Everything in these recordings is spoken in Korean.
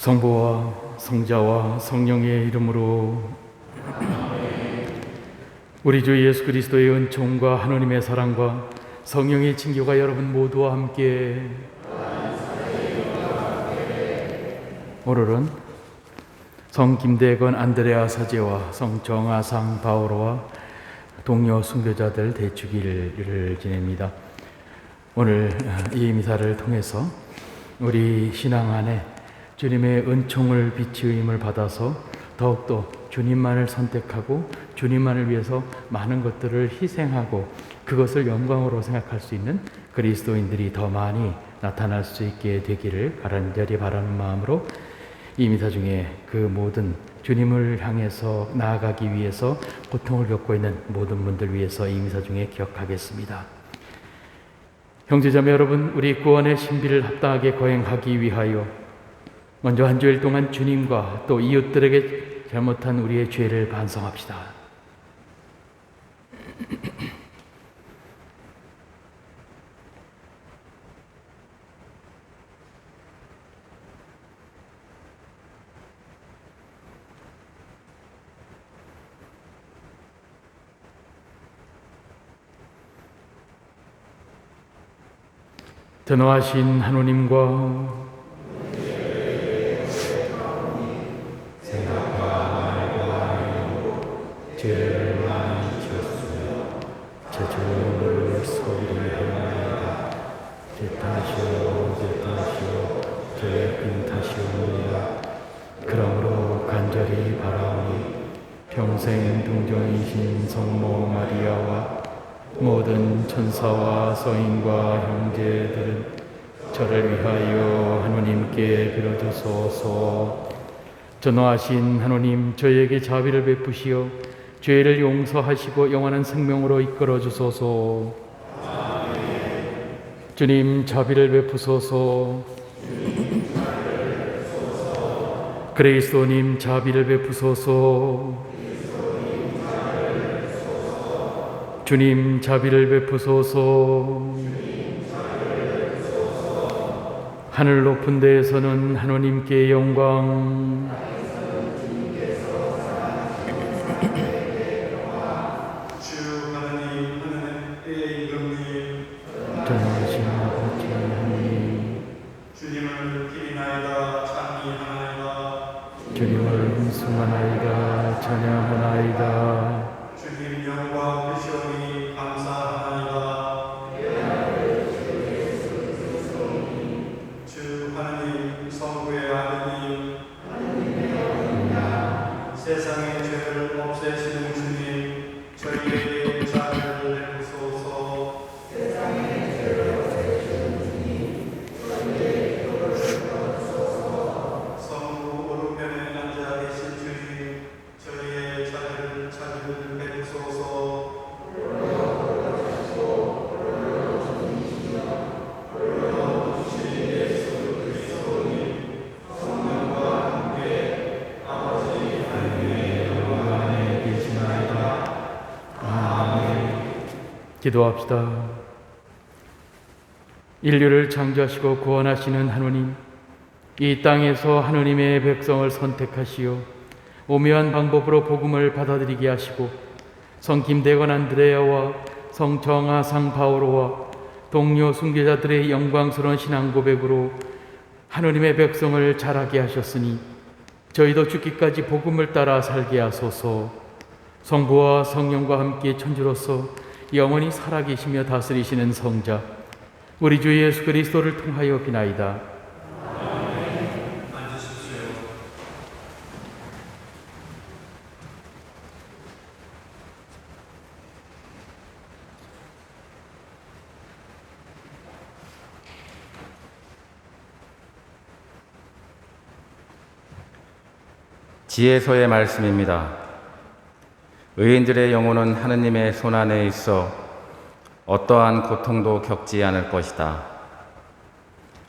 성부와 성자와 성령의 이름으로. 우리 주 예수 그리스도의 은총과 하나님의 사랑과 성령의 친교가 여러분 모두와 함께. 오늘은 성 김대건 안드레아 사제와 성 정아상 바오로와 동료 순교자들 대축일을 지냅니다. 오늘 이 미사를 통해서 우리 신앙 안에 주님의 은총을 빛의 힘을 받아서 더욱더 주님만을 선택하고 주님만을 위해서 많은 것들을 희생하고 그것을 영광으로 생각할 수 있는 그리스도인들이 더 많이 나타날 수 있게 되기를 간절히 바라는 마음으로 이 미사 중에 그 모든 주님을 향해서 나아가기 위해서 고통을 겪고 있는 모든 분들 위해서 이 미사 중에 기억하겠습니다. 형제자매 여러분, 우리 구원의 신비를 합당하게 거행하기 위하여 먼저 한 주일 동안 주님과 또 이웃들에게 잘못한 우리의 죄를 반성합시다. 전능하신 하나님과 죄를 많이 지었으며 제 죄를 서울이 행하나이다. 제 탓이요 제 빈 탓이오니라. 그러므로 간절히 바라오니 평생 동정이신 성모 마리아와 모든 천사와 성인과 형제들은 저를 위하여 하나님께 빌어주소서. 전능하신 하나님, 저에게 자비를 베푸시어 죄를 용서하시고 영원한 생명으로 이끌어 주소서. 주님, 자비를 베푸소서. 그리스도님, 자비를 베푸소서. 주님, 자비를 베푸소서. 하늘 높은 데에서는 하나님께 영광, 전능하신 아버지 하나님, 주님을 기리나이다 찬미하나이다. 주님을 hun숭하나이다 찬양하나이다. 주님 영광 되시오니 감사하나이다. 주 하나님 성부의 아드님, 세상의 죄를 없애시는 주님, 저희에게 자비를 베푸소서. 성부 오른편에 앉아 계신 주님, 저희의 자비를 베푸소서. 기도합시다. 인류를 창조하시고 구원하시는 하나님, 이 땅에서 하나님의 백성을 선택하시어 오묘한 방법으로 복음을 받아들이게 하시고 성 김대건 안드레아와 성 정아상 바오로와 동료 순교자들의 영광스러운 신앙 고백으로 하나님의 백성을 자라게 하셨으니 저희도 죽기까지 복음을 따라 살게 하소서. 성부와 성령과 함께 천주로서 영원히 살아계시며 다스리시는 성자 우리 주 예수 그리스도를 통하여 비나이다. 앉으십시오. 지혜서의 말씀입니다. 의인들의 영혼은 하느님의 손안에 있어 어떠한 고통도 겪지 않을 것이다.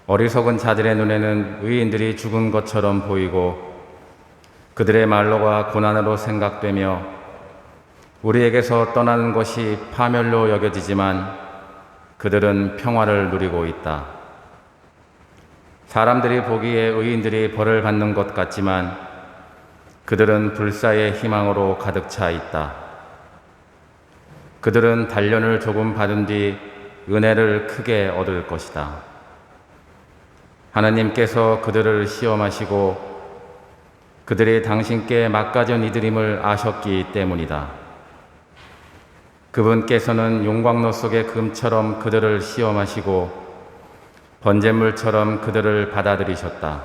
어리석은 자들의 눈에는 의인들이 죽은 것처럼 보이고 그들의 말로가 고난으로 생각되며 우리에게서 떠나는 것이 파멸로 여겨지지만 그들은 평화를 누리고 있다. 사람들이 보기에 의인들이 벌을 받는 것 같지만 그들은 불사의 희망으로 가득 차 있다. 그들은 단련을 조금 받은 뒤 은혜를 크게 얻을 것이다. 하나님께서 그들을 시험하시고 그들이 당신께 막가전 이들임을 아셨기 때문이다. 그분께서는 용광로 속의 금처럼 그들을 시험하시고 번제물처럼 그들을 받아들이셨다.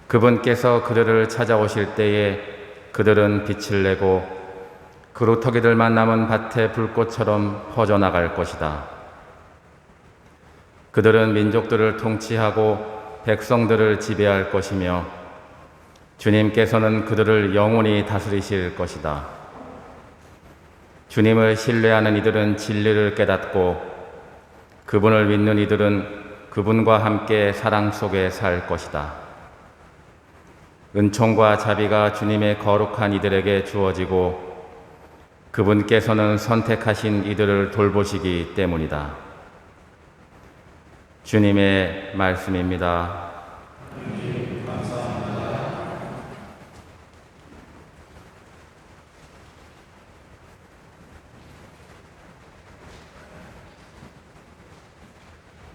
그분께서 그들을 찾아오실 때에 그들은 빛을 내고 그루터기들만 남은 밭의 불꽃처럼 퍼져나갈 것이다. 그들은 민족들을 통치하고 백성들을 지배할 것이며 주님께서는 그들을 영원히 다스리실 것이다. 주님을 신뢰하는 이들은 진리를 깨닫고 그분을 믿는 이들은 그분과 함께 사랑 속에 살 것이다. 은총과 자비가 주님의 거룩한 이들에게 주어지고 그분께서는 선택하신 이들을 돌보시기 때문이다. 주님의 말씀입니다.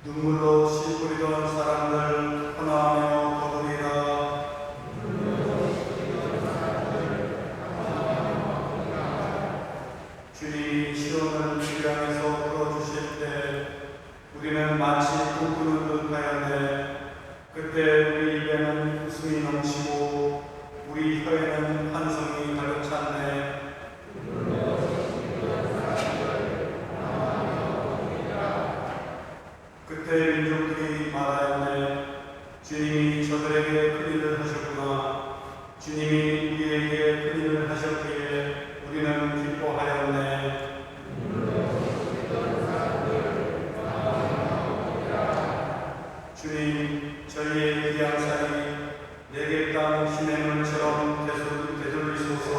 눈물로 씨 뿌리던 사람들 하나하며 거두리라. 주님이 시온을 주량에서 풀어주실 때 우리는 마치 꿈꾸는 듯 하였네. 그때 우리 입에는 웃음이 넘치고 우리 혀에는 환성이 가득 찼네. 그때 민족들이 말하였네. 주님이 저들에게 큰 일을 하셨구나. 주님이 우리에게 큰 일을 하셨기에 우리는 기뻐하였네. 주님, 저희의 귀양살이 내게 땅 시냇물처럼 되돌리소서.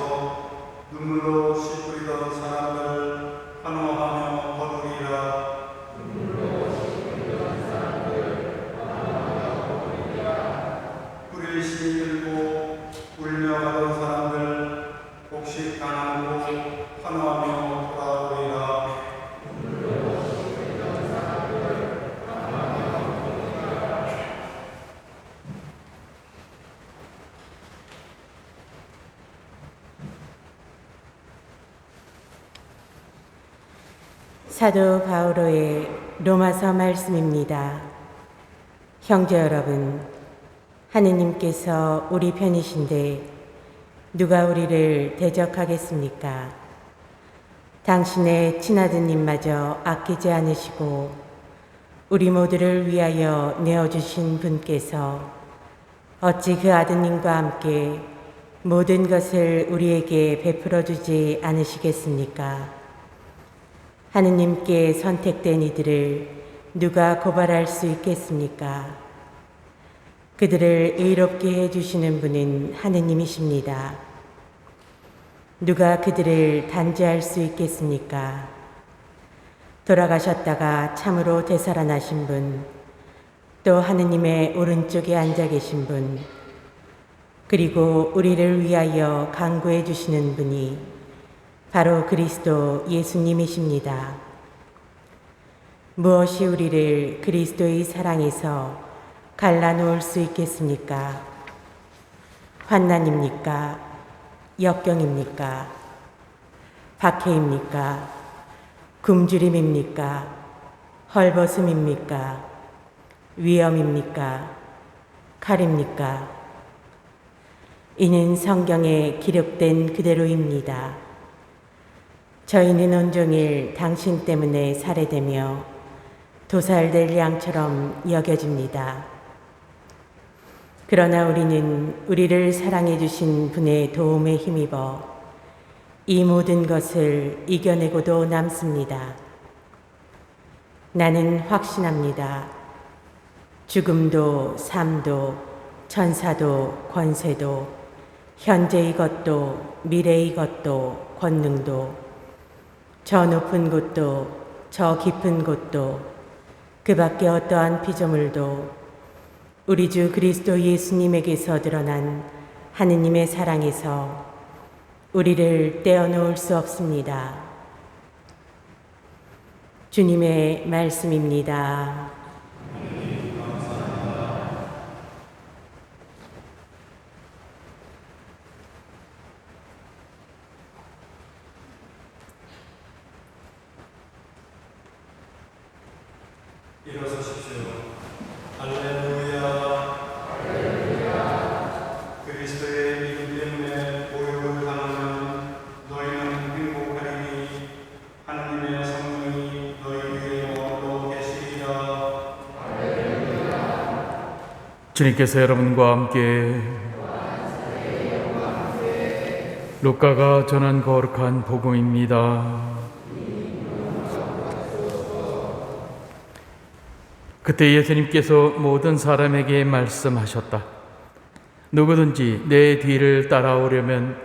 눈물로 씨 뿌리던 사람들 환호하며 거두리라. 뿌리를 심히 들고 울며 가던 사람들 곡식 당하고 환호하며 돌아오리라. 사도 바오로의 로마서 말씀입니다. 형제 여러분, 하느님께서 우리 편이신데 누가 우리를 대적하겠습니까? 당신의 친아드님마저 아끼지 않으시고 우리 모두를 위하여 내어주신 분께서 어찌 그 아드님과 함께 모든 것을 우리에게 베풀어 주지 않으시겠습니까? 하느님께 선택된 이들을 누가 고발할 수 있겠습니까? 그들을 의롭게 해주시는 분은 하느님이십니다. 누가 그들을 단죄할 수 있겠습니까? 돌아가셨다가 참으로 되살아나신 분, 또 하느님의 오른쪽에 앉아 계신 분, 그리고 우리를 위하여 간구해 주시는 분이 바로 그리스도 예수님이십니다. 무엇이 우리를 그리스도의 사랑에서 갈라놓을 수 있겠습니까? 환난입니까? 역경입니까? 박해입니까? 굶주림입니까? 헐벗음입니까? 위험입니까? 칼입니까? 이는 성경에 기록된 그대로입니다. 저희는 온종일 당신 때문에 살해되며 도살될 양처럼 여겨집니다. 그러나 우리는 우리를 사랑해 주신 분의 도움에 힘입어 이 모든 것을 이겨내고도 남습니다. 나는 확신합니다. 죽음도 삶도 천사도 권세도 현재의 것도 미래의 것도 권능도 저 높은 곳도 저 깊은 곳도 그 밖에 어떠한 피조물도 우리 주 그리스도 예수님에게서 드러난 하느님의 사랑에서 우리를 떼어놓을 수 없습니다. 주님의 말씀입니다. 일어서십시오. 할렐루야. 그리스도의 이름 때문에 모욕을 당하면 너희는 행복하리니 하나님의 성령이 너희 위에 머물러 계시리라. 주님께서 여러분과 함께 루카가 전한 거룩한 복음입니다. 그때 예수님께서 모든 사람에게 말씀하셨다. 누구든지 내 뒤를 따라오려면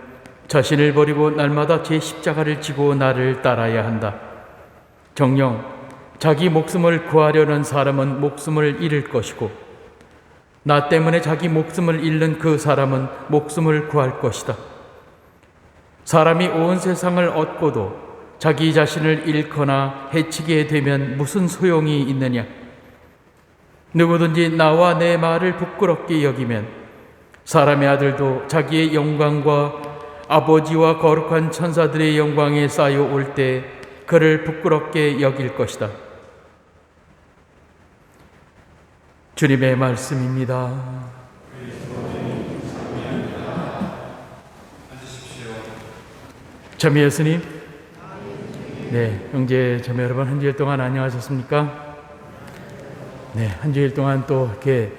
자신을 버리고 날마다 제 십자가를 지고 나를 따라야 한다. 정녕 자기 목숨을 구하려는 사람은 목숨을 잃을 것이고 나 때문에 자기 목숨을 잃는 그 사람은 목숨을 구할 것이다. 사람이 온 세상을 얻고도 자기 자신을 잃거나 해치게 되면 무슨 소용이 있느냐? 누구든지 나와 내 말을 부끄럽게 여기면 사람의 아들도 자기의 영광과 아버지와 거룩한 천사들의 영광에 쌓여올 때 그를 부끄럽게 여길 것이다. 주님의 말씀입니다. 자매 예수님, 네, 형제 자매 여러분, 한 주일 동안 안녕하셨습니까? 네, 한 주일 동안 또 이렇게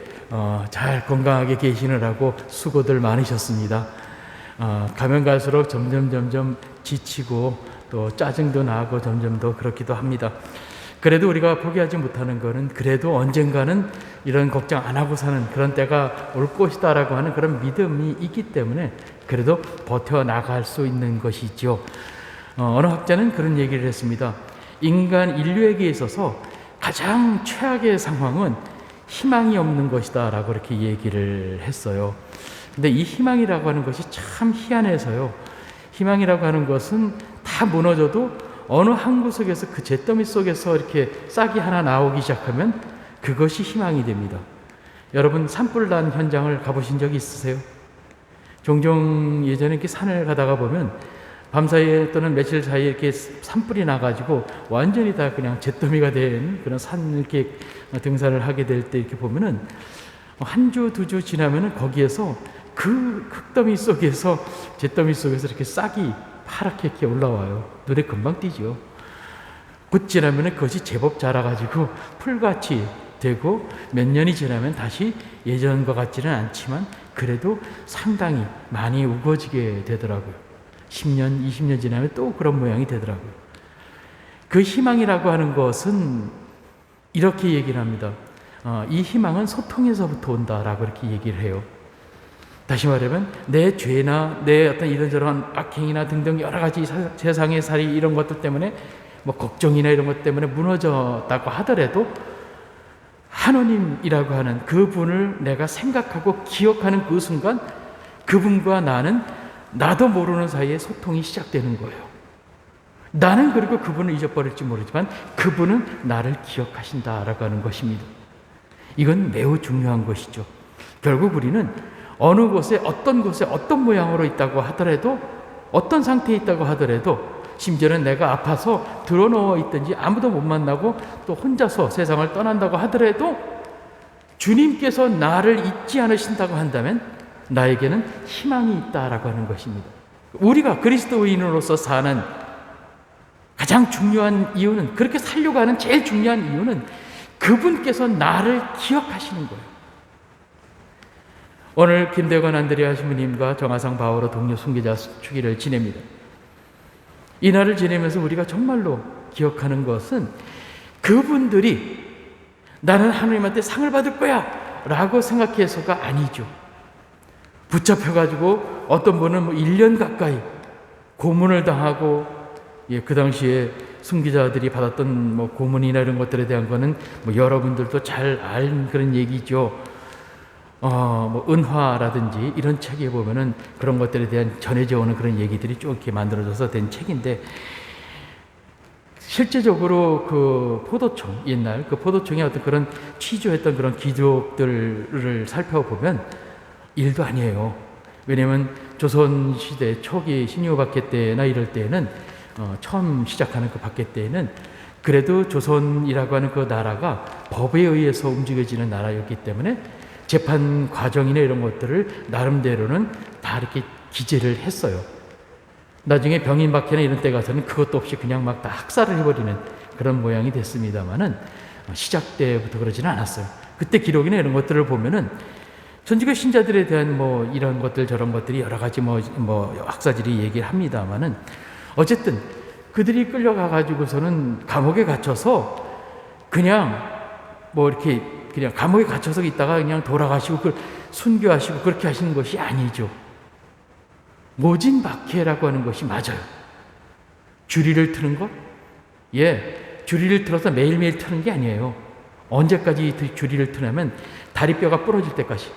잘 건강하게 계시느라고 수고들 많으셨습니다. 가면 갈수록 점점 지치고 또 짜증도 나고 점점 더 그렇기도 합니다. 그래도 우리가 포기하지 못하는 것은 그래도 언젠가는 이런 걱정 안 하고 사는 그런 때가 올 것이다라고 하는 그런 믿음이 있기 때문에 그래도 버텨나갈 수 있는 것이죠. 어느 학자는 그런 얘기를 했습니다. 인간 인류에게 있어서 가장 최악의 상황은 희망이 없는 것이다 라고 이렇게 얘기를 했어요. 근데 이 희망이라고 하는 것이 참 희한해서요. 희망이라고 하는 것은 다 무너져도 어느 한 구석에서 그 잿더미 속에서 이렇게 싹이 하나 나오기 시작하면 그것이 희망이 됩니다. 여러분 산불 난 현장을 가보신 적이 있으세요? 종종 예전에 이렇게 산을 가다가 보면 밤사이에 또는 며칠 사이에 이렇게 산불이 나가지고 완전히 다 그냥 잿더미가 된 그런 산을 이렇게 등산을 하게 될 때 이렇게 보면은 한 주, 두 주 지나면은 거기에서 그 흙더미 속에서 잿더미 속에서 이렇게 싹이 파랗게 이렇게 올라와요. 눈에 금방 띄죠. 곧 지나면은 그것이 제법 자라가지고 풀같이 되고 몇 년이 지나면 다시 예전과 같지는 않지만 그래도 상당히 많이 우거지게 되더라고요. 10년, 20년 지나면 또 그런 모양이 되더라고요. 그 희망이라고 하는 것은 이렇게 얘기를 합니다. 이 희망은 소통에서부터 온다라고 이렇게 얘기를 해요. 다시 말하면 내 죄나 내 어떤 이런저런 악행이나 등등 여러 가지 세상의 살이 이런 것들 때문에 뭐 걱정이나 이런 것 때문에 무너졌다고 하더라도 하느님이라고 하는 그분을 내가 생각하고 기억하는 그 순간 그분과 나는 나도 모르는 사이에 소통이 시작되는 거예요. 나는 그리고 그분을 잊어버릴지 모르지만 그분은 나를 기억하신다라고 하는 것입니다. 이건 매우 중요한 것이죠. 결국 우리는 어느 곳에 어떤 모양으로 있다고 하더라도 어떤 상태에 있다고 하더라도 심지어는 내가 아파서 드러누워 있든지 아무도 못 만나고 또 혼자서 세상을 떠난다고 하더라도 주님께서 나를 잊지 않으신다고 한다면 나에게는 희망이 있다라고 하는 것입니다. 우리가 그리스도인으로서 사는 가장 중요한 이유는 그렇게 살려고 하는 제일 중요한 이유는 그분께서 나를 기억하시는 거예요. 오늘 김대건 안드레아 신부님과 정하상 바오로 동료 순교자 축일을 지냅니다. 이 날을 지내면서 우리가 정말로 기억하는 것은 그분들이 나는 하나님한테 상을 받을 거야 라고 생각해서가 아니죠. 붙잡혀가지고 어떤 분은 1년 가까이 고문을 당하고, 그 당시에 순교자들이 받았던 고문이나 이런 것들에 대한 거는 여러분들도 잘 아는 그런 얘기죠. 뭐 은화라든지 이런 책에 보면은 그런 것들에 대한 전해져 오는 그런 얘기들이 쭉 이렇게 만들어져서 된 책인데, 실제적으로 그 포도청, 옛날 그 포도청의 어떤 그런 취조했던 그런 기록들을 살펴보면 일도 아니에요. 왜냐면 조선시대 초기 신유박해 때나 이럴 때에는 처음 시작하는 그 박해 때에는 그래도 조선이라고 하는 그 나라가 법에 의해서 움직여지는 나라였기 때문에 재판 과정이나 이런 것들을 나름대로는 다 이렇게 기재를 했어요. 나중에 병인박해나 이런 때 가서는 그것도 없이 그냥 막 다 학살을 해버리는 그런 모양이 됐습니다만은 시작 때부터 그러지는 않았어요. 그때 기록이나 이런 것들을 보면은 천주교 신자들에 대한 뭐 이런 것들 저런 것들이 여러 가지 뭐 학사들이 얘기를 합니다만은 어쨌든 그들이 끌려가 가지고서는 감옥에 갇혀서 그냥 뭐 이렇게 그냥 감옥에 갇혀서 있다가 그냥 돌아가시고 그걸 순교하시고 그렇게 하시는 것이 아니죠. 모진 박해라고 하는 것이 맞아요. 주리를 트는 것? 예, 주리를 틀어서 매일매일 트는 게 아니에요. 언제까지 주리를 트냐면 다리뼈가 부러질 때까지.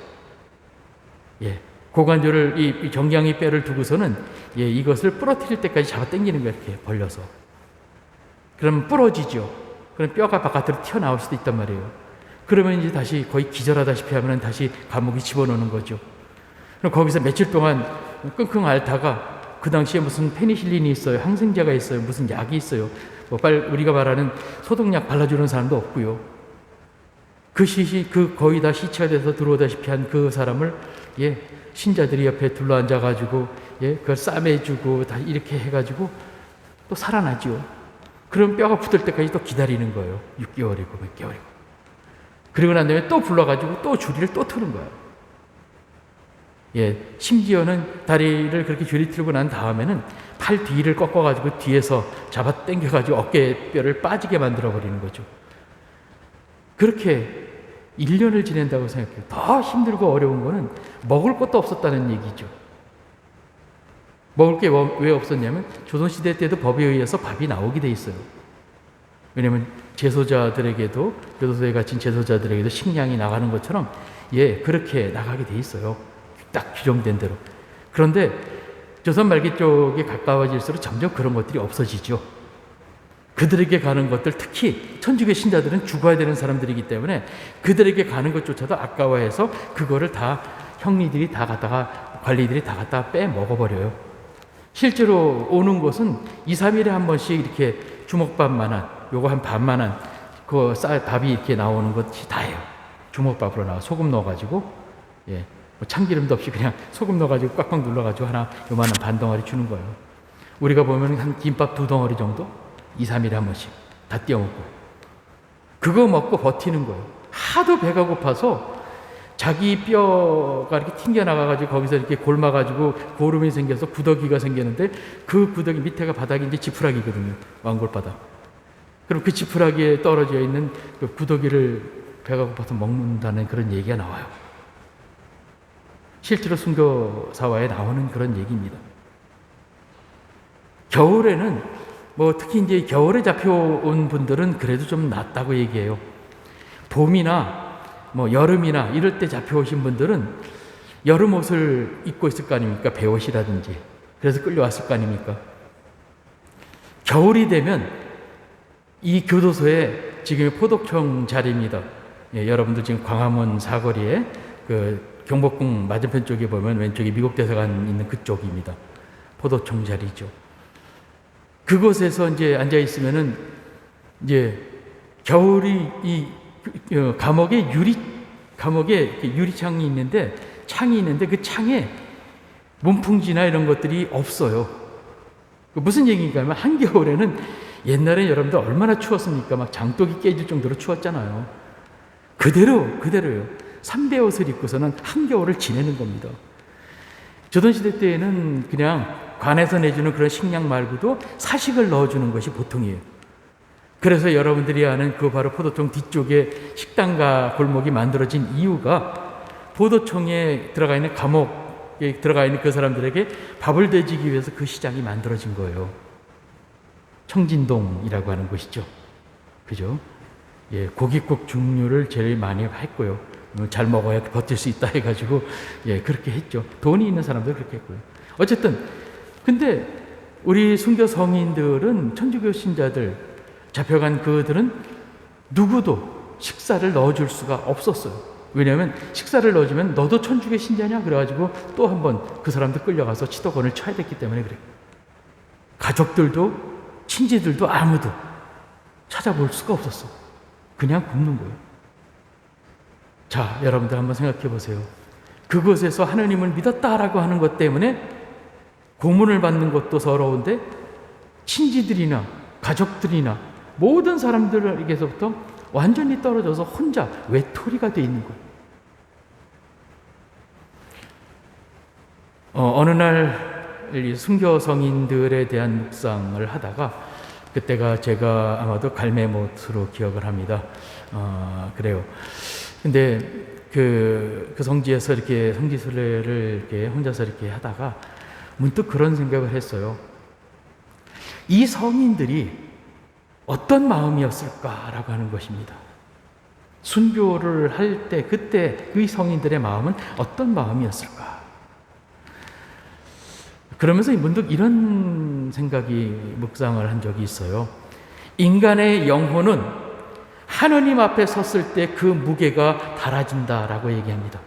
예, 고관절을 이 정강이 뼈를 두고서는 예, 이것을 부러뜨릴 때까지 잡아 당기는 거예요. 이렇게 벌려서. 그러면 부러지죠. 그럼 뼈가 바깥으로 튀어나올 수도 있단 말이에요. 그러면 이제 다시 거의 기절하다시피 하면 다시 감옥에 집어넣는 거죠. 그럼 거기서 며칠 동안 끙끙 앓다가 그 당시에 무슨 페니실린이 있어요, 항생제가 있어요, 무슨 약이 있어요. 뭐 우리가 말하는 소독약 발라주는 사람도 없고요. 그 거의 다 시체가 돼서 들어오다시피 한 그 사람을 예, 신자들이 옆에 둘러앉아 가지고 예, 그걸 싸매주고 다 이렇게 해가지고 또 살아나죠. 그럼 뼈가 붙을 때까지 또 기다리는 거예요. 6개월이고 몇 개월이고. 그리고 난 다음에 또 불러가지고 또 주리를 또 트는 거예요. 예, 심지어는 다리를 그렇게 줄이 틀고 난 다음에는 팔 뒤를 꺾어가지고 뒤에서 잡아 당겨가지고 어깨뼈를 빠지게 만들어버리는 거죠. 그렇게 1년을 지낸다고 생각해요. 더 힘들고 어려운 거는 먹을 것도 없었다는 얘기죠. 먹을 게 왜 없었냐면 조선시대 때도 법에 의해서 밥이 나오게 돼 있어요. 왜냐면 제소자들에게도, 교도소에 갇힌 제소자들에게도 식량이 나가는 것처럼 예, 그렇게 나가게 돼 있어요. 딱 규정된 대로. 그런데 조선 말기 쪽에 가까워질수록 점점 그런 것들이 없어지죠. 그들에게 가는 것들, 특히 천주교 신자들은 죽어야 되는 사람들이기 때문에 그들에게 가는 것조차도 아까워해서 그거를 다 형리들이 다 갖다가, 관리들이 다 갖다가 빼먹어버려요. 실제로 오는 것은 2, 3일에 한 번씩 이렇게 주먹밥만한, 요거 한 반만한 그 밥이 이렇게 나오는 것이 다예요. 주먹밥으로 나와 소금 넣어가지고 예, 뭐 참기름도 없이 그냥 소금 넣어가지고 꽉꽉 눌러가지고 하나 요만한 반 덩어리 주는 거예요. 우리가 보면 한 김밥 2덩어리 정도 2, 3일에 한 번씩 다 띄워 먹고 그거 먹고 버티는 거예요. 하도 배가 고파서 자기 뼈가 이렇게 튕겨나가가지고 거기서 이렇게 골마가지고 고름이 생겨서 구더기가 생기는데 그 구더기 밑에가 바닥이 이제 지푸라기거든요. 왕골바닥. 그럼 그 지푸라기에 떨어져 있는 그 구더기를 배가 고파서 먹는다는 그런 얘기가 나와요. 실제로 순교사화에 나오는 그런 얘기입니다. 겨울에는 뭐 특히 이제 겨울에 잡혀온 분들은 그래도 좀 낫다고 얘기해요. 봄이나 뭐 여름이나 이럴 때 잡혀오신 분들은 여름 옷을 입고 있을 거 아닙니까? 배옷이라든지. 그래서 끌려왔을 거 아닙니까? 겨울이 되면 이 교도소에 지금 포독청 자리입니다. 예, 여러분들 지금 광화문 사거리에 그 경복궁 맞은편 쪽에 보면 왼쪽에 미국 대사관 있는 그쪽입니다. 포도청 자리죠. 그곳에서 이제 앉아 있으면은 이제 겨울이 이 감옥에 유리창이 있는데 창이 있는데 그 창에 문풍지나 이런 것들이 없어요. 무슨 얘기인가 하면 한겨울에는 옛날에 여러분들 얼마나 추웠습니까? 막 장독이 깨질 정도로 추웠잖아요. 그대로요. 삼배옷을 입고서는 한겨울을 지내는 겁니다. 조선시대 때에는 그냥 관에서 내주는 그런 식량 말고도 사식을 넣어주는 것이 보통이에요. 그래서 여러분들이 아는 그 바로 포도청 뒤쪽에 식당과 골목이 만들어진 이유가 포도청에 들어가 있는 감옥에 들어가 있는 그 사람들에게 밥을 대주기 위해서 그 시장이 만들어진 거예요. 청진동이라고 하는 곳이죠. 그죠? 예, 고깃국 중류를 제일 많이 했고요. 잘 먹어야 버틸 수 있다 해가지고 예, 그렇게 했죠. 돈이 있는 사람들 그렇게 했고요. 어쨌든 근데 우리 순교 성인들은 천주교 신자들 잡혀간 그들은 누구도 식사를 넣어줄 수가 없었어요. 왜냐하면 식사를 넣어주면 너도 천주교 신자냐 그래가지고 또 한 번 그 사람들 끌려가서 치도건을 쳐야 됐기 때문에 그래요. 가족들도 친지들도 아무도 찾아볼 수가 없었어. 그냥 굶는 거예요. 자, 여러분들 한번 생각해 보세요. 그곳에서 하느님을 믿었다라고 하는 것 때문에 고문을 받는 것도 서러운데 친지들이나 가족들이나 모든 사람들에게서부터 완전히 떨어져서 혼자 외톨이가 돼 있는 거예요. 어느 날 이 순교 성인들에 대한 묵상을 하다가 그때가 제가 아마도 갈매못으로 기억을 합니다. 그래요. 근데 그 성지에서 이렇게 성지순례를 이렇게 혼자서 이렇게 하다가 문득 그런 생각을 했어요. 이 성인들이 어떤 마음이었을까라고 하는 것입니다. 순교를 할 때 그때 그 성인들의 마음은 어떤 마음이었을까? 그러면서 문득 이런 생각이 묵상을 한 적이 있어요. 인간의 영혼은 하느님 앞에 섰을 때 그 무게가 달아진다라고 얘기합니다.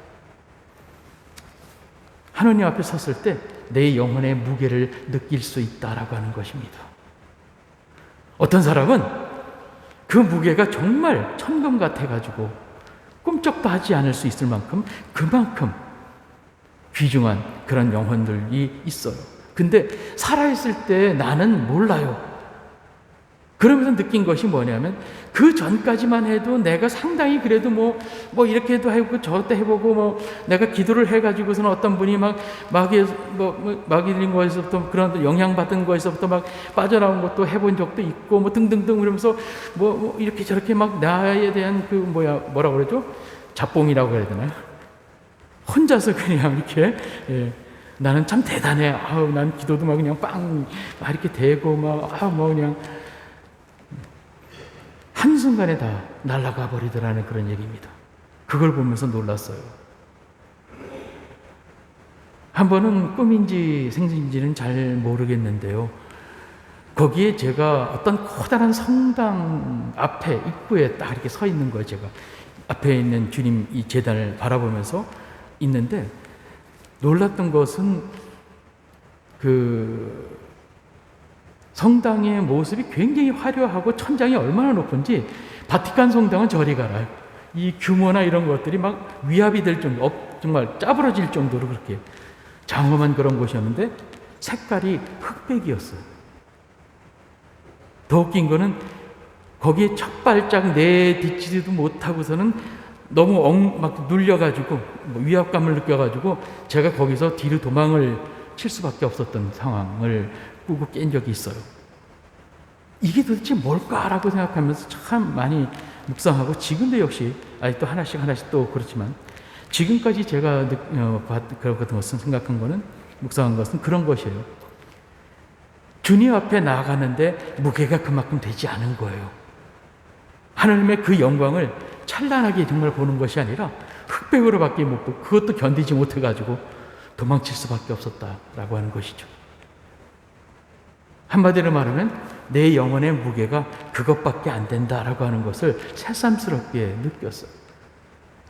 하느님 앞에 섰을 때 내 영혼의 무게를 느낄 수 있다라고 하는 것입니다. 어떤 사람은 그 무게가 정말 천금 같아가지고 꿈쩍도 하지 않을 수 있을 만큼 그만큼 귀중한 그런 영혼들이 있어요. 근데 살아있을 때 나는 몰라요. 그러면서 느낀 것이 뭐냐면 그 전까지만 해도 내가 상당히 그래도 뭐 이렇게도 해보고 저것도 해보고 뭐 내가 기도를 해가지고서는 어떤 분이 막 마귀 들린 거에서부터 그런 영향받은 거에서부터 막 빠져나온 것도 해본 적도 있고 뭐 등등등 그러면서 뭐 이렇게 저렇게 막 나에 대한 그 뭐라 그러죠? 잡봉이라고 해야 되나요? 혼자서 그냥 이렇게 예, 나는 참 대단해. 난 기도도 막 그냥 막 이렇게 대고 뭐 그냥 한순간에 다 날아가 버리더라는 그런 얘기입니다. 그걸 보면서 놀랐어요. 한 번은 꿈인지 생신인지는 잘 모르겠는데요. 거기에 제가 어떤 커다란 성당 앞에 입구에 딱 이렇게 서 있는 거예요. 제가 앞에 있는 주님 이 제단을 바라보면서 있는데 놀랐던 것은 그 성당의 모습이 굉장히 화려하고 천장이 얼마나 높은지 바티칸 성당은 저리 가라. 이 규모나 이런 것들이 막 위압이 될 정도, 정말 짜부러질 정도로 그렇게 장엄한 그런 곳이었는데 색깔이 흑백이었어요. 더 웃긴 거는 거기에 첫 발짝 내딛지도 못하고서는 너무 막 눌려가지고 위압감을 느껴가지고 제가 거기서 뒤로 도망을 칠 수밖에 없었던 상황을 꾸고 깬 적이 있어요. 이게 도대체 뭘까라고 생각하면서 참 많이 묵상하고 지금도 역시 아직도 하나씩 또 그렇지만 지금까지 제가 그런 것은 생각한 거는 묵상한 것은 그런 것이에요. 주님 앞에 나아가는데 무게가 그만큼 되지 않은 거예요. 하나님의 그 영광을 찬란하게 정말 보는 것이 아니라 흑백으로밖에 못 보고 그것도 견디지 못해가지고 도망칠 수밖에 없었다라고 하는 것이죠. 한마디로 말하면 내 영혼의 무게가 그것밖에 안 된다라고 하는 것을 새삼스럽게 느꼈어요.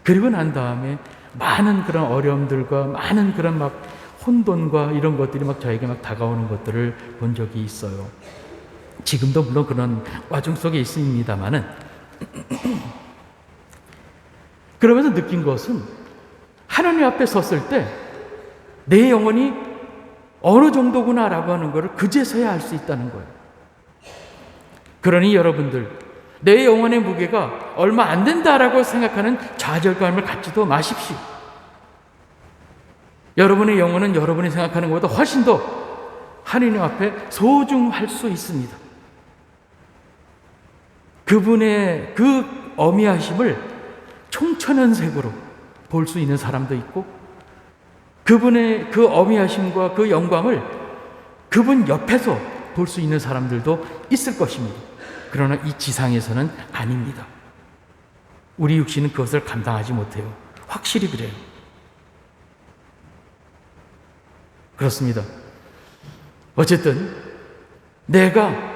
그리고 난 다음에 많은 그런 어려움들과 많은 그런 막 혼돈과 이런 것들이 막 저에게 막 다가오는 것들을 본 적이 있어요. 지금도 물론 그런 와중 속에 있습니다만은 그러면서 느낀 것은 하나님 앞에 섰을 때 내 영혼이 어느 정도구나라고 하는 것을 그제서야 알 수 있다는 거예요. 그러니 여러분들 내 영혼의 무게가 얼마 안 된다라고 생각하는 좌절감을 갖지도 마십시오. 여러분의 영혼은 여러분이 생각하는 것보다 훨씬 더 하나님 앞에 소중할 수 있습니다. 그분의 그 어미하심을 총천연색으로 볼 수 있는 사람도 있고 그분의 그 어미하심과 그 영광을 그분 옆에서 볼 수 있는 사람들도 있을 것입니다. 그러나 이 지상에서는 아닙니다. 우리 육신은 그것을 감당하지 못해요. 확실히 그래요. 그렇습니다. 어쨌든 내가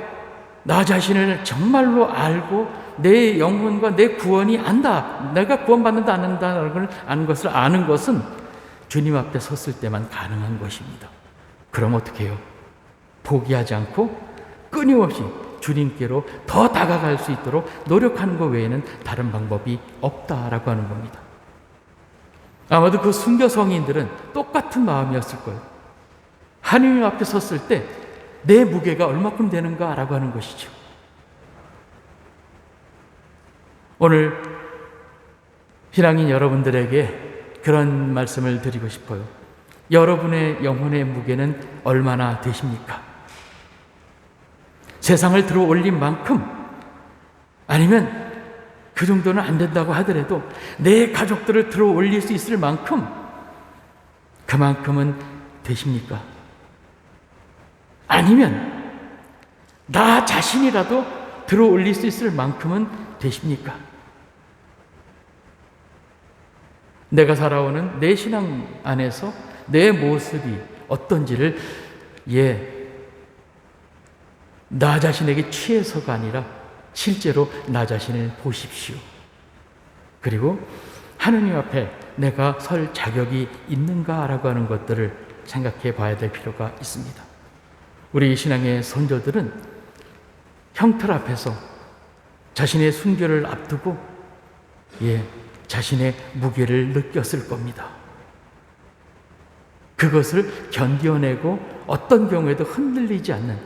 나 자신을 정말로 알고 내 영혼과 내 구원이 안다. 내가 구원받는다 안 한다는 걸 아는 것을 아는 것은 주님 앞에 섰을 때만 가능한 것입니다. 그럼 어떻게 해요? 포기하지 않고 끊임없이 주님께로 더 다가갈 수 있도록 노력하는 것 외에는 다른 방법이 없다라고 하는 겁니다. 아마도 그 순교 성인들은 똑같은 마음이었을 거예요. 하느님 앞에 섰을 때 내 무게가 얼마큼 되는가라고 하는 것이죠. 오늘 신앙인 여러분들에게 그런 말씀을 드리고 싶어요. 여러분의 영혼의 무게는 얼마나 되십니까? 세상을 들어 올린 만큼, 아니면 그 정도는 안 된다고 하더라도 내 가족들을 들어 올릴 수 있을 만큼, 그만큼은 되십니까? 아니면 나 자신이라도 들어 올릴 수 있을 만큼은 되십니까? 내가 살아오는 내 신앙 안에서 내 모습이 어떤지를 나 자신에게 취해서가 아니라 실제로 나 자신을 보십시오. 그리고 하느님 앞에 내가 설 자격이 있는가라고 하는 것들을 생각해 봐야 될 필요가 있습니다. 우리 신앙의 선조들은 형틀 앞에서 자신의 순교를 앞두고 자신의 무게를 느꼈을 겁니다. 그것을 견뎌내고 어떤 경우에도 흔들리지 않는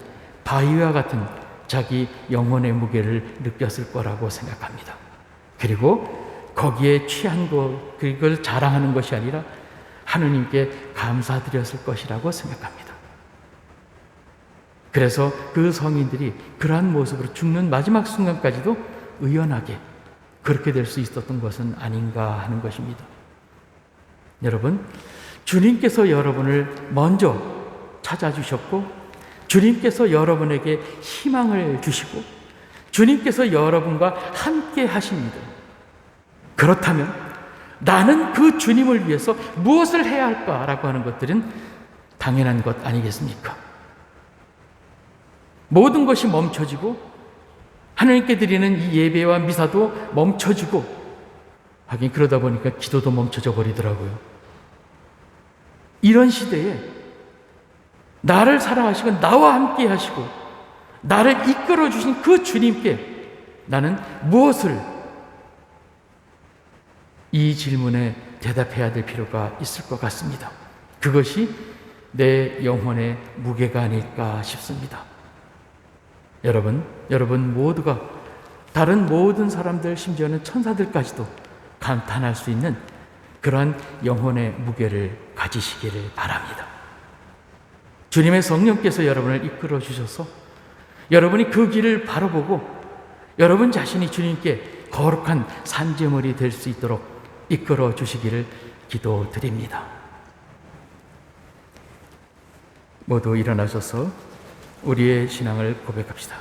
바위와 같은 자기 영혼의 무게를 느꼈을 거라고 생각합니다. 그리고 거기에 취한 것, 그걸 자랑하는 것이 아니라 하느님께 감사드렸을 것이라고 생각합니다. 그래서 그 성인들이 그러한 모습으로 죽는 마지막 순간까지도 의연하게 그렇게 될 수 있었던 것은 아닌가 하는 것입니다. 여러분, 주님께서 여러분을 먼저 찾아주셨고, 주님께서 여러분에게 희망을 주시고, 주님께서 여러분과 함께 하십니다. 그렇다면 나는 그 주님을 위해서 무엇을 해야 할까라고 하는 것들은 당연한 것 아니겠습니까? 모든 것이 멈춰지고 하나님께 드리는 이 예배와 미사도 멈춰지고, 하긴 그러다 보니까 기도도 멈춰져 버리더라고요. 이런 시대에 나를 사랑하시고 나와 함께 하시고 나를 이끌어 주신 그 주님께 나는 무엇을, 이 질문에 대답해야 될 필요가 있을 것 같습니다. 그것이 내 영혼의 무게가 아닐까 싶습니다. 여러분 모두가, 다른 모든 사람들, 심지어는 천사들까지도 감탄할 수 있는 그러한 영혼의 무게를 가지시기를 바랍니다. 주님의 성령께서 여러분을 이끌어 주셔서 여러분이 그 길을 바라보고 여러분 자신이 주님께 거룩한 산제물이 될 수 있도록 이끌어 주시기를 기도드립니다. 모두 일어나셔서 우리의 신앙을 고백합시다.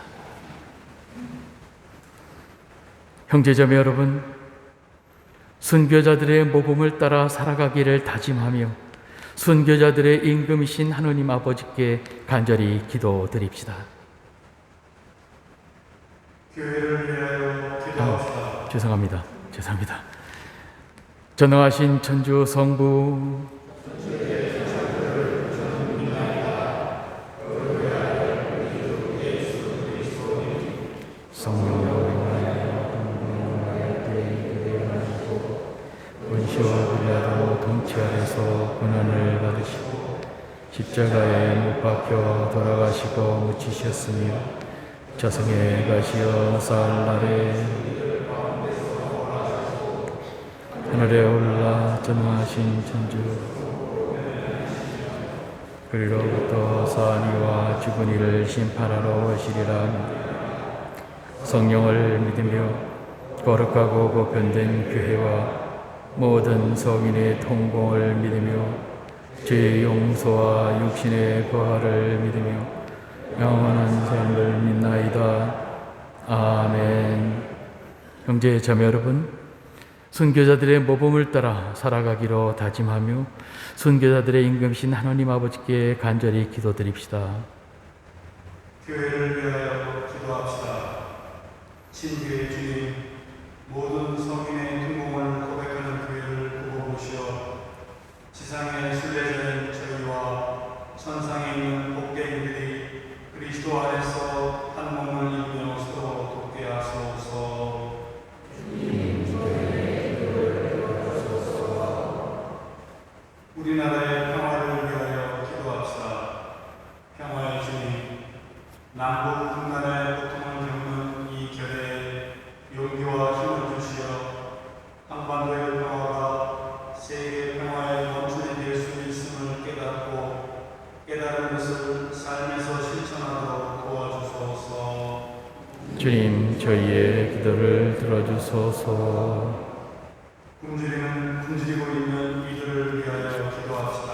형제자매 여러분, 순교자들의 모범을 따라 살아가기를 다짐하며 순교자들의 임금이신 하느님 아버지께 간절히 기도드립시다. 교회를 위하여 기도합시다. 죄송합니다. 전능하신 천주 성부, 원시와 빌라도 통치 아래서 고난을 받으시고 십자가에 못 박혀 돌아가시고 묻히셨으며 저승에 가시어 사흘날에 하늘에 올라 전능하신 천주, 그리로부터 사니와 죽은 이를 심판하러 오시리라. 성령을 믿으며 거룩하고 보편된 교회와 모든 성인의 통공을 믿으며 죄의 용서와 육신의 부활을 믿으며 영원한 삶을 믿나이다. 아멘. 형제 자매 여러분, 순교자들의 모범을 따라 살아가기로 다짐하며 순교자들의 임금신 하나님 아버지께 간절히 기도드립시다. 교회를 위하여 기도합시다. 친교의 주님, 모든 성인의 등공을 고백하는 교회를 두고 보시어 지상의 순례자인 저희와 천상에 있는 복대인들이 그리스도 안에서 한 몸을 이루며 서로 돕게 하소서. 우리나라의 평화를 위하여 기도합시다. 평화의 주님, 남북 분단의 고통을 겪는 이 결에 용기와 힘을 주시어 한반도의 평화가 세계 평화의 원천이 될 수 있음을 깨닫고 깨달은 것을 삶에서 실천하도록 도와주소서. 주님, 저희의 기도를 들어주소서. 굶주리고 있는 이들을 위하여 기도합시다.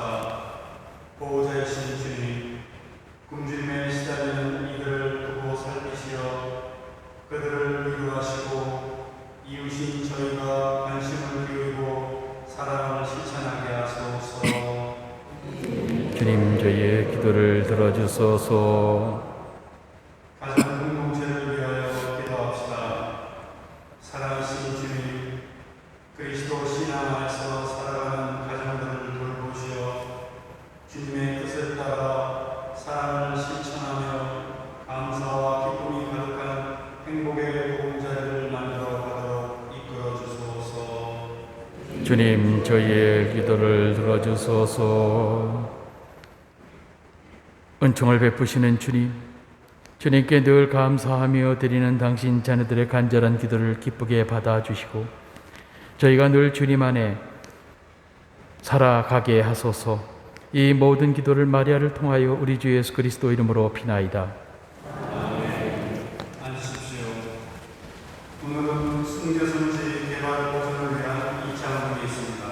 보호자이신 주님, 굶주림에 시달리는 이들을 두고 살피시어 그들을 위로하시고 이웃인 저희가 관심을 기울이고 사랑을 실천하게 하소서. 주님, 저희의 기도를 들어주소서. 가정 공동체를 위하여 기도합시다. 사랑하신 주님, 그리스도 신앙 안에서 살아가는 가정들을 돌보시어 주님의 뜻을 따라 사랑을 실천하며 감사와 기쁨이 가득한 행복의 보험자를 만들어가도록 이끌어 주소서. 주님, 저희의 기도를 들어주소서. 은총을 베푸시는 주님, 주님께 늘 감사하며 드리는 당신 자녀들의 간절한 기도를 기쁘게 받아주시고 저희가 늘 주님 안에 살아가게 하소서. 이 모든 기도를 마리아를 통하여 우리 주 예수 그리스도 이름으로 비나이다. 앉으십시오. 오늘은 순교선지 개발 보존을 위한 2차 운동이 있습니다.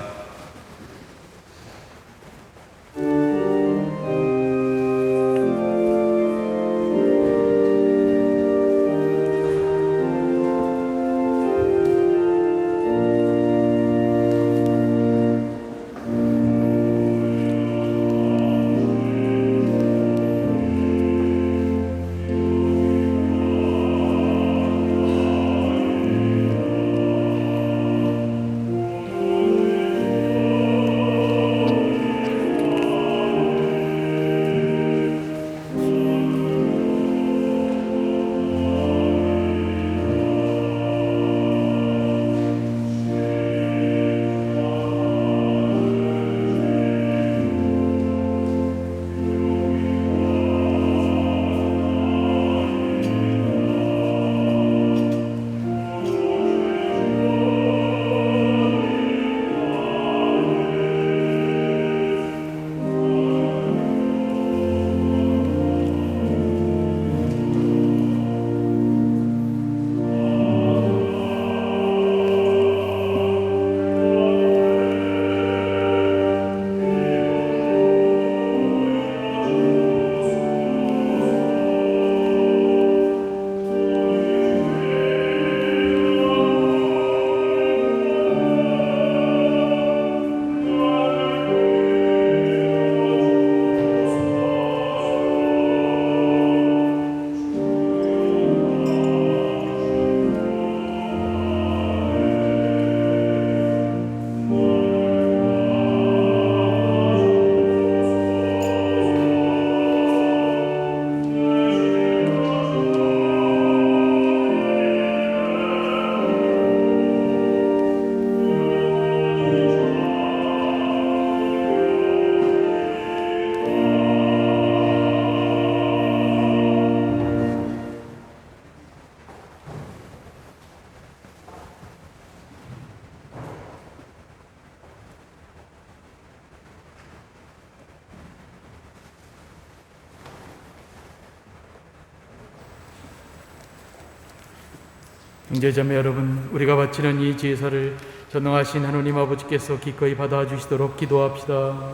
형제자매 여러분, 우리가 바치는 이 제사를 전능하신 하나님 아버지께서 기꺼이 받아주시도록 기도합시다.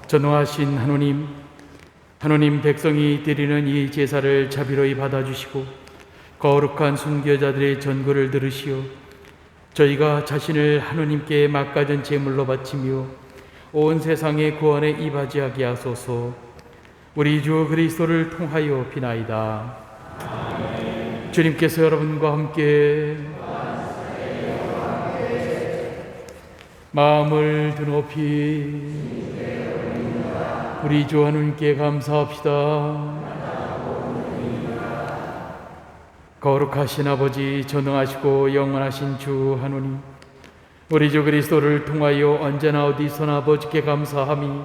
전능하신 하느님 백성이 드리는 이 제사를 자비로이 받아주시고 거룩한 순교자들의 전구를 들으시어 저희가 자신을 하느님께 막가진 제물로 바치며 온 세상의 구원에 이바지하게 하소서. 우리 주 그리스도를 통하여 비나이다. 아멘. 주님께서 여러분과 함께 마음을 드높이 우리 주 하느님께 감사합시다. 거룩하신 아버지, 전능하시고 영원하신 주 하느님, 우리 주 그리스도를 통하여 언제나 어디서나 아버지께 감사함이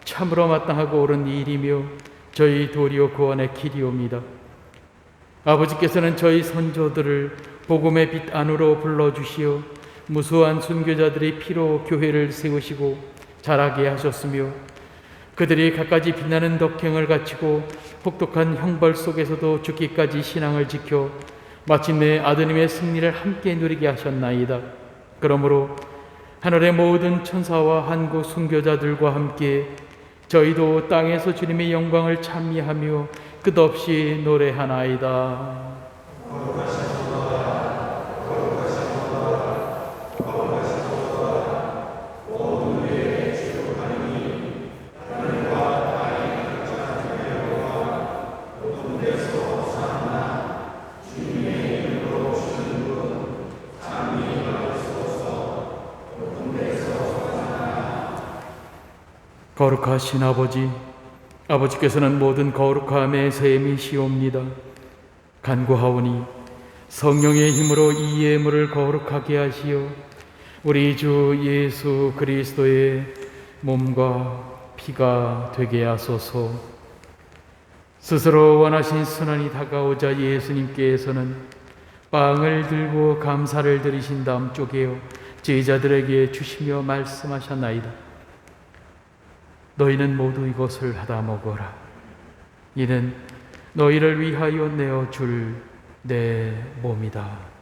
참으로 마땅하고 옳은 일이며 저희 도리어 구원의 길이옵니다. 아버지께서는 저희 선조들을 복음의 빛 안으로 불러주시어 무수한 순교자들의 피로 교회를 세우시고 자라게 하셨으며 그들이 갖가지 빛나는 덕행을 갖추고 혹독한 형벌 속에서도 죽기까지 신앙을 지켜 마침내 아드님의 승리를 함께 누리게 하셨나이다. 그러므로 하늘의 모든 천사와 한국 순교자들과 함께 저희도 땅에서 주님의 영광을 찬미하며 끝없이 노래하나이다. 거룩하신 아버지, 아버지께서는 모든 거룩함의 셈이시옵니다. 간구하오니 성령의 힘으로 이 예물을 거룩하게 하시어 우리 주 예수 그리스도의 몸과 피가 되게 하소서. 스스로 원하신 순환이 다가오자 예수님께서는 빵을 들고 감사를 드리신 다음 쪼개어 제자들에게 주시며 말씀하셨나이다. 너희는 모두 이것을 하다 먹어라. 이는 너희를 위하여 내어 줄 내 몸이다.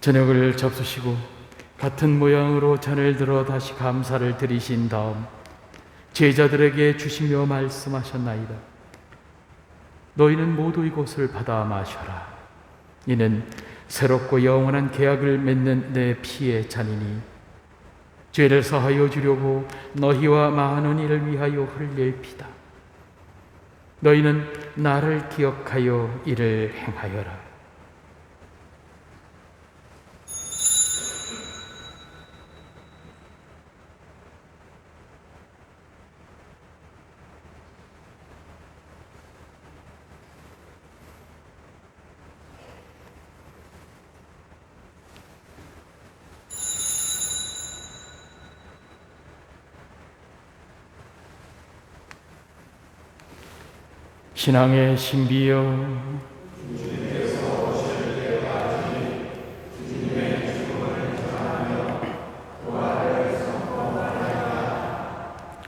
저녁을 접수시고 같은 모양으로 잔을 들어 다시 감사를 드리신 다음 제자들에게 주시며 말씀하셨나이다. 너희는 모두 이것을 받아 마셔라. 이는 새롭고 영원한 계약을 맺는 내 피의 잔이니 죄를 사하여 주려고 너희와 많은 이를 위하여 흘릴 피다. 너희는 나를 기억하여 이를 행하여라. 신앙의 신비여,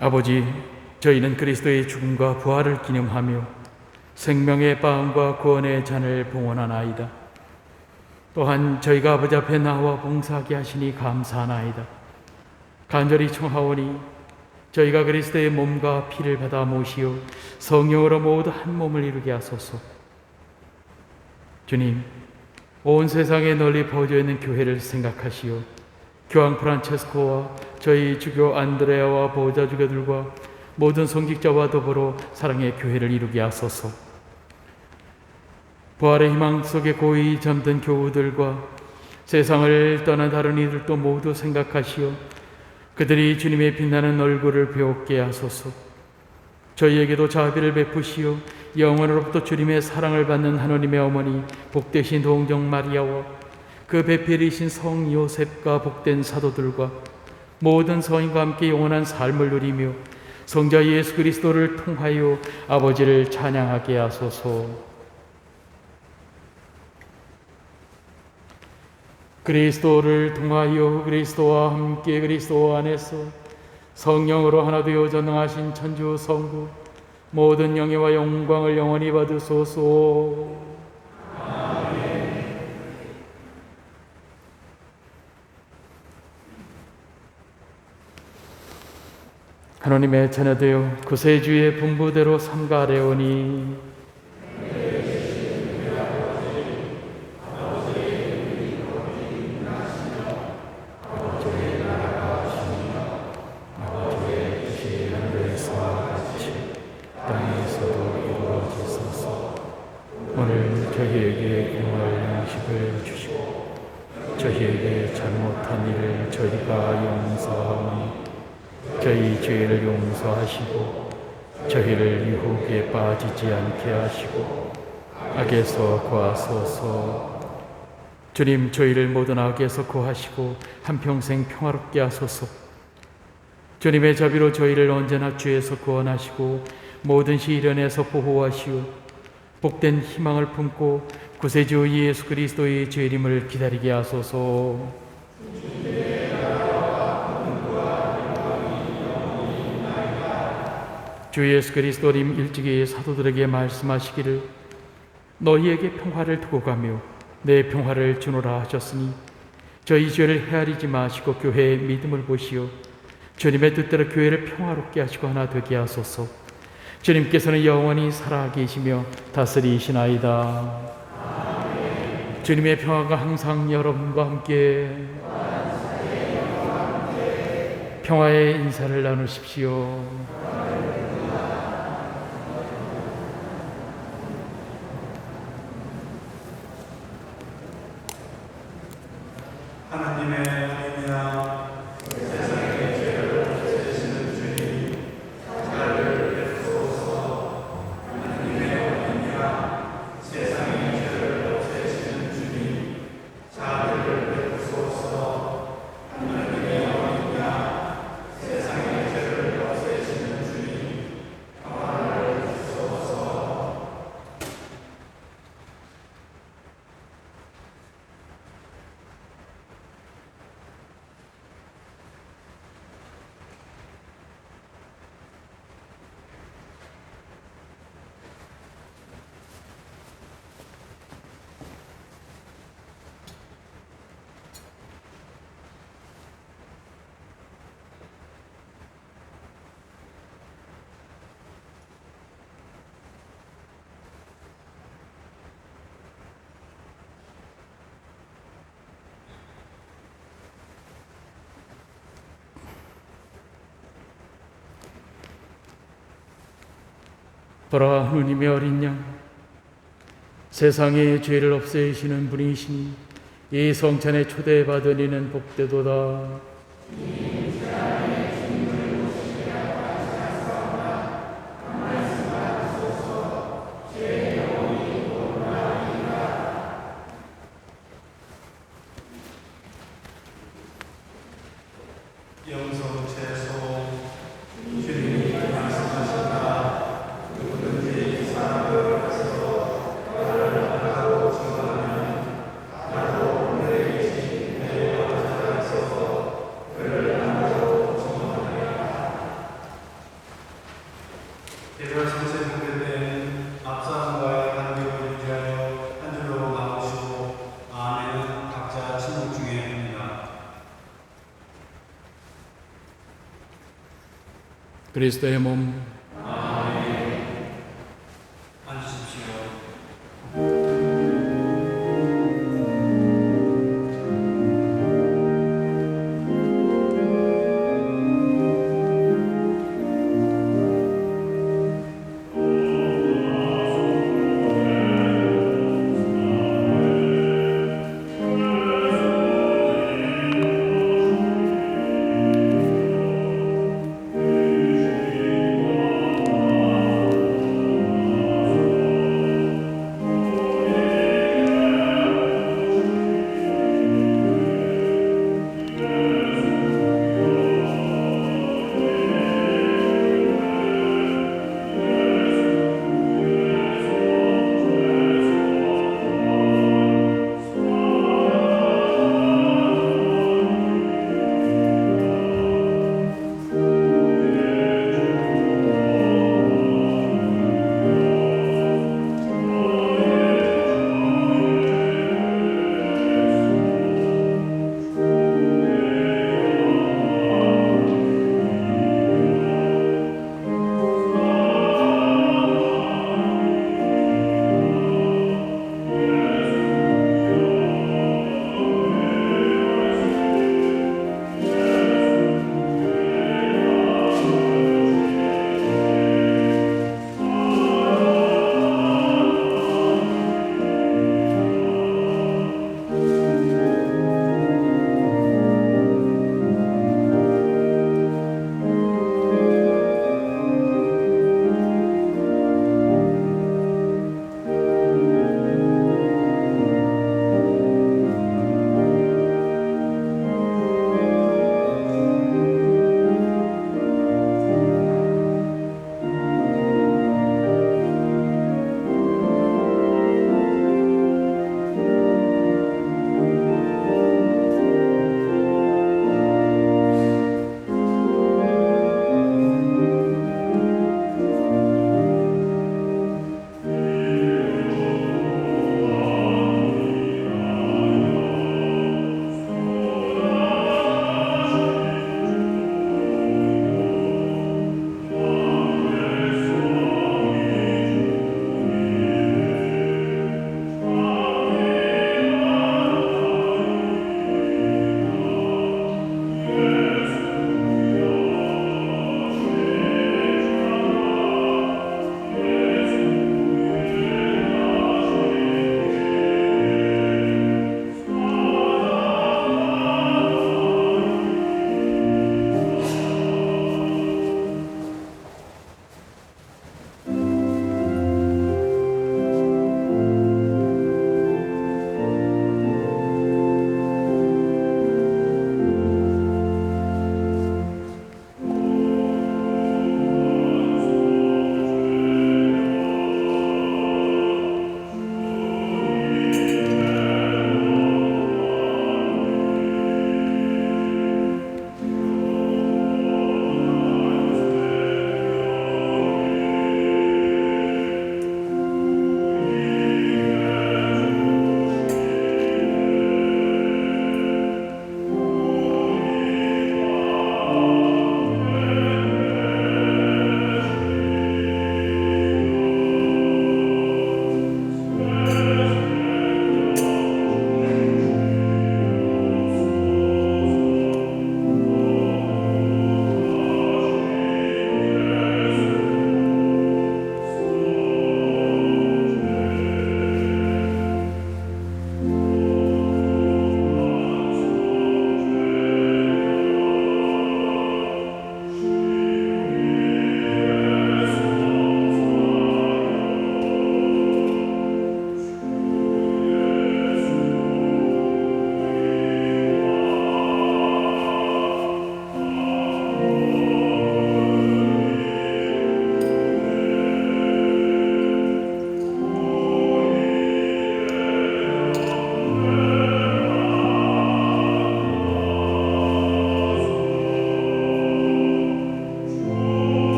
아버지, 저희는 그리스도의 죽음과 부활을 기념하며 생명의 빵과 구원의 잔을 봉헌하나이다. 또한 저희가 아버지 앞에 나와 봉사하게 하시니 감사하나이다. 간절히 청하오니 저희가 그리스도의 몸과 피를 받아 모시어 성령으로 모두 한 몸을 이루게 하소서. 주님, 온 세상에 널리 퍼져 있는 교회를 생각하시어 교황 프란체스코와 저희 주교 안드레아와 보좌 주교들과 모든 성직자와 더불어 사랑의 교회를 이루게 하소서. 부활의 희망 속에 고이 잠든 교우들과 세상을 떠난 다른 이들도 모두 생각하시어 그들이 주님의 빛나는 얼굴을 배웠게 하소서. 저희에게도 자비를 베푸시어 영원으로부터 주님의 사랑을 받는 하느님의 어머니 복되신 동정 마리아와 그 배필이신 성 요셉과 복된 사도들과 모든 성인과 함께 영원한 삶을 누리며 성자 예수 그리스도를 통하여 아버지를 찬양하게 하소서. 그리스도를 통하여 그리스도와 함께 그리스도 안에서 성령으로 하나 되어 전능하신 천주 성부 모든 영예와 영광을 영원히 받으소서. 하나님의 자녀되어 구세주의 분부대로 삼가래오니 오늘 저희에게 일용할 양식을 주시고 저희에게 잘못한 일을 저희가 용서하오니 저희 죄를 용서하시고 저희를 유혹에 빠지지 않게 하시고 악에서 구하소서. 주님, 저희를 모든 악에서 구하시고 한평생 평화롭게 하소서. 주님의 자비로 저희를 언제나 죄에서 구원하시고 모든 시련에서 보호하시오 복된 희망을 품고 구세주 예수 그리스도의 재림을 기다리게 하소서. 주 예수 그리스도님 일찍이 사도들에게 말씀하시기를 너희에게 평화를 두고 가며 내 평화를 주노라 하셨으니 저희 죄를 헤아리지 마시고 교회의 믿음을 보시어 주님의 뜻대로 교회를 평화롭게 하시고 하나 되게 하소서. 주님께서는 영원히 살아계시며 다스리시나이다. 주님의 평화가 항상 여러분과 함께 평화의 인사를 나누십시오. 하나님의 은혜와 세상의 죄를 없애시는 주님, 나를 베푸소서. 하나님의 은혜와 세상의 죄를 없애시는 주님, 나를 베푸소서. 하나님의 은혜와 세상의 죄를 없애시는 주님, 평화를 주소서. 보라, 하느님의 어린 양, 세상의 죄를 없애시는 분이시니 이 성찬에 초대받은 이는 복되도다. 영성 채소 주님이 말씀하신다. 누구든지 사람을 가서 나를 하고 증거하면 나도 오늘의 계신 내 자리에서 그를 하고 증거하리라. 대별 선생 보게 된 앞사람과의 관계를 유지하여 한 줄로 나오시고 아멘은 각자 침묵 중에 합니다. 그리스도의 몸 앉으십시오.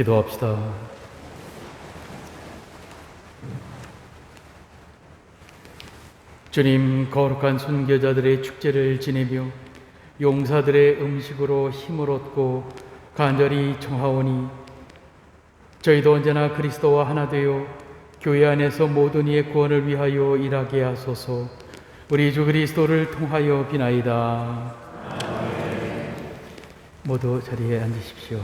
기도합시다. 주님, 거룩한 순교자들의 축제를 지내며 용사들의 음식으로 힘을 얻고 간절히 청하오니 저희도 언제나 그리스도와 하나 되어 교회 안에서 모든 이의 구원을 위하여 일하게 하소서. 우리 주 그리스도를 통하여 비나이다. 모두 자리에 앉으십시오.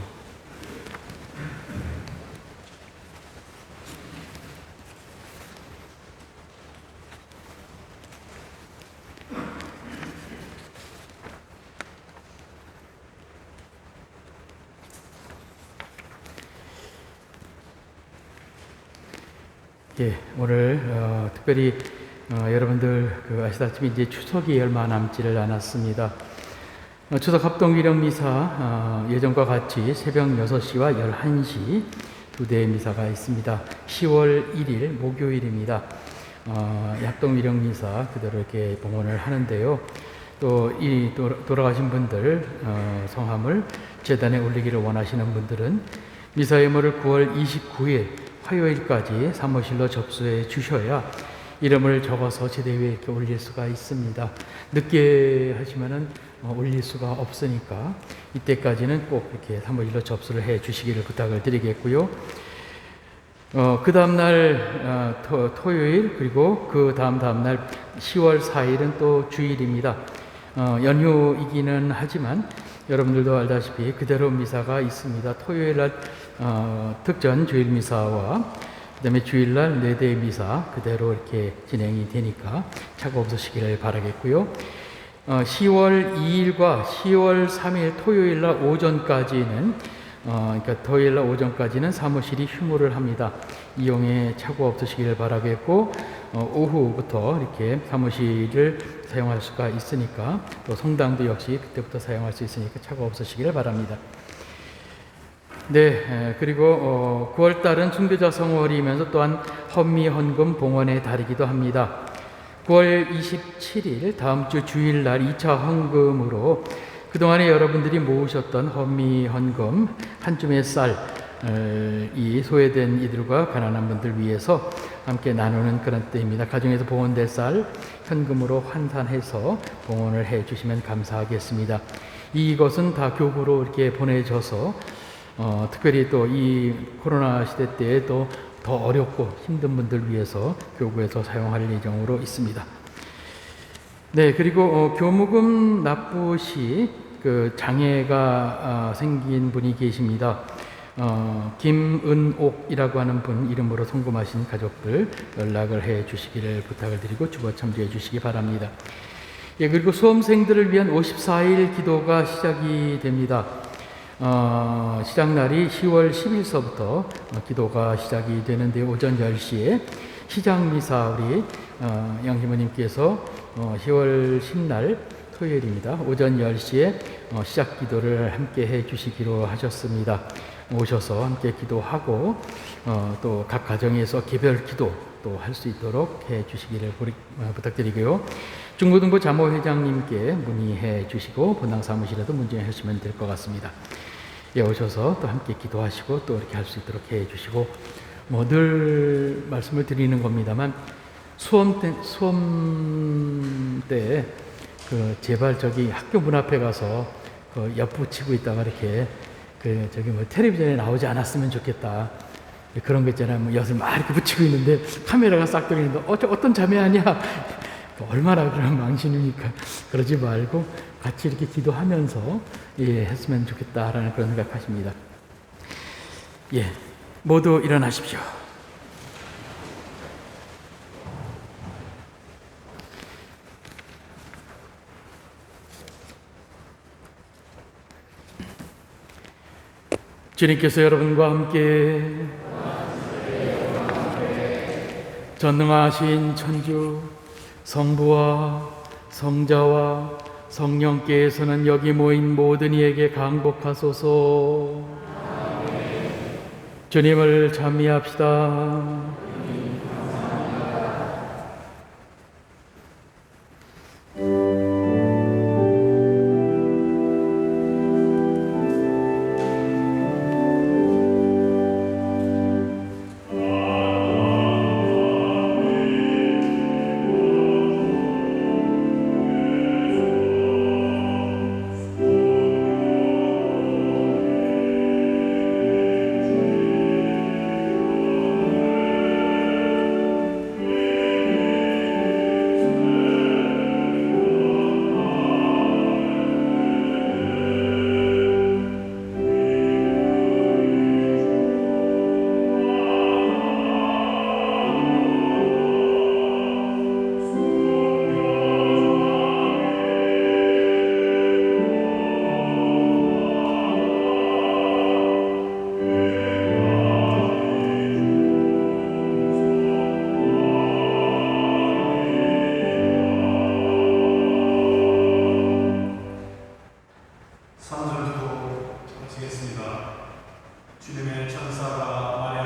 예, 오늘 특별히 여러분들 아시다시피 이제 추석이 얼마 남지를 않았습니다. 추석 합동기념 미사 예전과 같이 새벽 6시와 11시 두 대의 미사가 있습니다. 10월 1일 목요일입니다. 합동기념 미사 그대로 이렇게 봉헌을 하는데요. 또 이 돌아가신 분들 성함을 제단에 올리기를 원하시는 분들은 미사 예물을 9월 29일 화요일까지 사무실로 접수해 주셔야 이름을 적어서 제대 위에 이렇게 올릴 수가 있습니다. 늦게 하시면은 올릴 수가 없으니까 이때까지는 꼭 이렇게 사무실로 접수를 해 주시기를 부탁을 드리겠고요. 그 다음날 토요일 그리고 그 다음날 10월 4일은 또 주일입니다. 연휴이기는 하지만 여러분들도 알다시피 그대로 미사가 있습니다. 토요일날 특전 주일 미사와 그다음에 주일날 4대의 미사 그대로 이렇게 진행이 되니까 착오 없으시기를 바라겠고요. 10월 2일과 10월 3일 토요일날 오전까지는 그러니까 토요일날 오전까지는 사무실이 휴무를 합니다. 이용에 착오 없으시기를 바라겠고 오후부터 이렇게 사무실을 사용할 수가 있으니까 또 성당도 역시 그때부터 사용할 수 있으니까 착오 없으시기를 바랍니다. 네, 그리고 9월 달은 순교자 성월이면서 또한 헌미 헌금 봉헌의 달이기도 합니다. 9월 27일 다음 주 주일날 2차 헌금으로 그동안에 여러분들이 모으셨던 헌미 헌금 한 줌의 쌀이 소외된 이들과 가난한 분들 위해서 함께 나누는 그런 때입니다. 가정에서 봉헌될 쌀 현금으로 환산해서 봉헌을 해 주시면 감사하겠습니다. 이것은 다 교구로 이렇게 보내져서 특별히 또 이 코로나 시대 때에 또 더 어렵고 힘든 분들 위해서 교구에서 사용할 예정으로 있습니다. 네, 그리고 교무금 납부 시 그 장애가 생긴 분이 계십니다. 김은옥이라고 하는 분 이름으로 송금하신 가족들 연락을 해 주시기를 부탁을 드리고 주거 참조해 주시기 바랍니다. 예, 그리고 수험생들을 위한 54일 기도가 시작이 됩니다. 시작날이 10월 10일서부터 기도가 시작이 되는데 오전 10시에 시작미사 우리 양시모님께서 10월 10날 토요일입니다. 오전 10시에 시작 기도를 함께 해 주시기로 하셨습니다. 오셔서 함께 기도하고 또 각 가정에서 개별 기도 또 할 수 있도록 해 주시기를 부탁드리고요. 중고등부 자모회장님께 문의해 주시고 본당 사무실에도 문의하시면 될 것 같습니다. 예, 오셔서 또 함께 기도하시고 또 이렇게 할 수 있도록 해 주시고 늘 말씀을 드리는 겁니다만 수험 때 그 제발 저기 학교 문 앞에 가서 그 엿 치고 있다가 이렇게 그 저기 뭐 텔레비전에 나오지 않았으면 좋겠다. 그런 거 있잖아요. 뭐 엿을 막 이렇게 붙이고 있는데 카메라가 싹 들리는데 어떤 자매 아니야? 얼마나 그런 망신입니까? 그러지 말고 같이 이렇게 기도하면서 했으면 좋겠다라는 그런 생각하십니다. 예, 모두 일어나십시오. 주님께서 여러분과 함께 전능하신 천주 성부와 성자와 성령께서는 여기 모인 모든 이에게 강복하소서. 주님을 찬미합시다. 외치겠습니다. 주님의 천사가